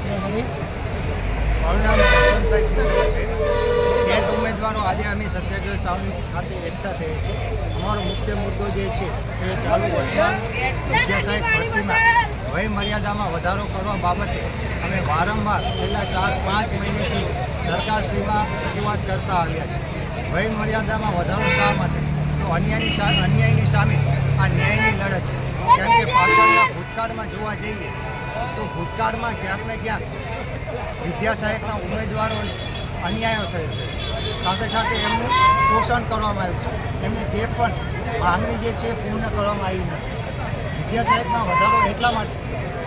મારું નામ વસંતભાઈ સિંધુ છે। ટેટ ઉમેદવારો આજે અમે સત્યાગ્રહ સાવની ખાતે એકઠા થયા છે। અમારો મુખ્ય મુદ્દો જે છે એ ચાલુ વર્તમાન વિદ્યાસહાયક ભરતીમાં વય મર્યાદામાં વધારો કરવા બાબતે અમે વારંવાર છેલ્લા 4-5 મહિનેથી સરકારશ્રીમાં રજૂઆત કરતા આવ્યા છે। વય મર્યાદામાં વધારો શા માટે? તો અન્યાયની સામે આ ન્યાયની લડત છે। કેમ કે પાછળના ભૂતકાળમાં જોવા જઈએ તો ભૂતકાળમાં ક્યાંક ને ક્યાંક વિદ્યાસહાયકના ઉમેદવારો અન્યાયો થયો છે। સાથે સાથે એમનું શોષણ કરવામાં આવ્યું છે। એમને જે પણ માંગણી જે છે પૂર્ણ કરવામાં આવી નથી। વિદ્યાસહાયકમાં વધારો એટલા માટે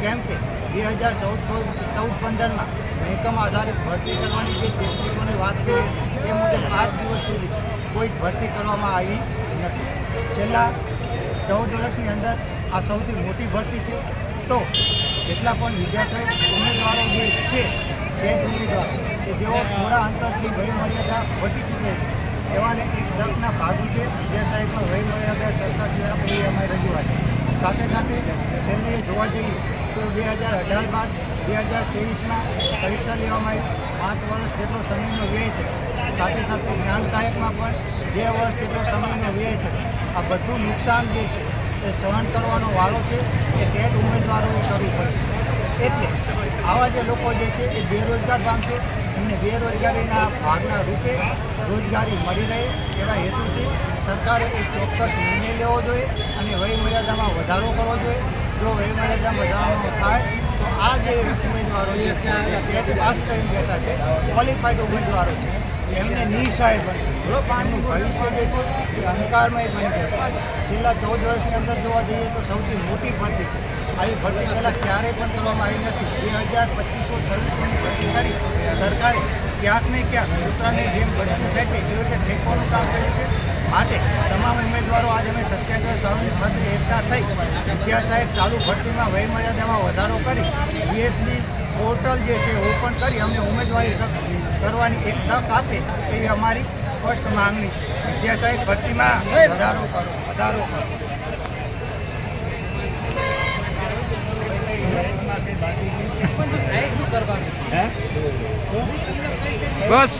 કેમ કે 2014-15માં મહેકમ આધારિત ભરતી કરવાની જે 3300ની વાત કરી એ મુજબ આજ દિવસ સુધી કોઈ ભરતી કરવામાં આવી નથી। છેલ્લા 14 વર્ષની અંદર આ સૌથી મોટી ભરતી છે। તો જેટલા પણ વિદ્યાસહાયક ઉમેદવારો જે છે તે ઉમેદવારો કે જેઓ થોડા અંતરથી વય મર્યાદા વધી ચૂકે છે એવાને એક તકના ભાગું છે વિદ્યાસહાયકનો વય મર્યાદા સરકાર શ્રી અમારી રજૂઆત છે। સાથે સાથે છેલ્લે જોવા જઈએ તો 2018 બાદ 2023માં પરીક્ષા લેવામાં આવી 5 વર્ષ જેટલો સમયનો વ્યય છે। સાથે સાથે જ્ઞાન સહાયકમાં પણ 2 વર્ષ જેટલો સમયનો વ્યય છે। આ બધું નુકસાન જે છે એ સહન કરવાનો વારો છે એ ટેટ ઉમેદવારોએ કરવું પડે છે। એટલે આવા જે લોકો જે છે એ બેરોજગાર પામશે, એમને બેરોજગારીના ભાગના રૂપે રોજગારી મળી રહે એવા હેતુથી સરકારે એક ચોક્કસ નિર્ણય લેવો જોઈએ અને વય મર્યાદામાં વધારો કરવો જોઈએ। જો વય મર્યાદામાં વધારો થાય તો આ જે ઉમેદવારો જે છે એ ટેટ પાસ કરીને બેઠા છે, ક્વોલિફાઈડ ઉમેદવારો છે, એમને નિઃસહાય બનશે। એમનું ભવિષ્ય જે છે એ અંધકારમય બની જશે। છેલ્લા 14 વર્ષની અંદર જોવા જઈએ તો સૌથી મોટી ભરતી છે। આવી ભરતી પહેલાં ક્યારેય પણ કરવામાં આવી નથી। 2200-2300ની ભરતી કરી સરકારે ક્યાંક ને ક્યાંક કૂતરાની જેમ ભરતી ફેંકે એ રીતે ફેંકવાનું કામ કર્યું છે। માટે તમામ ઉમેદવારો આજે અમે સત્યાગ્રહ સાવની ખાતે એકઠા થઈ વિદ્યાસહાયક ચાલુ ભરતીમાં વય મર્યાદામાં વધારો કરી બીએસડી પોર્ટલ જે છે ઓપન કરી અમને ઉમેદવારી કરવાની એક તક આપે એવી અમારી સ્પષ્ટ માંગણી છે। વિદ્યાસહાયક ભરતીમાં વધારો કરો। બસ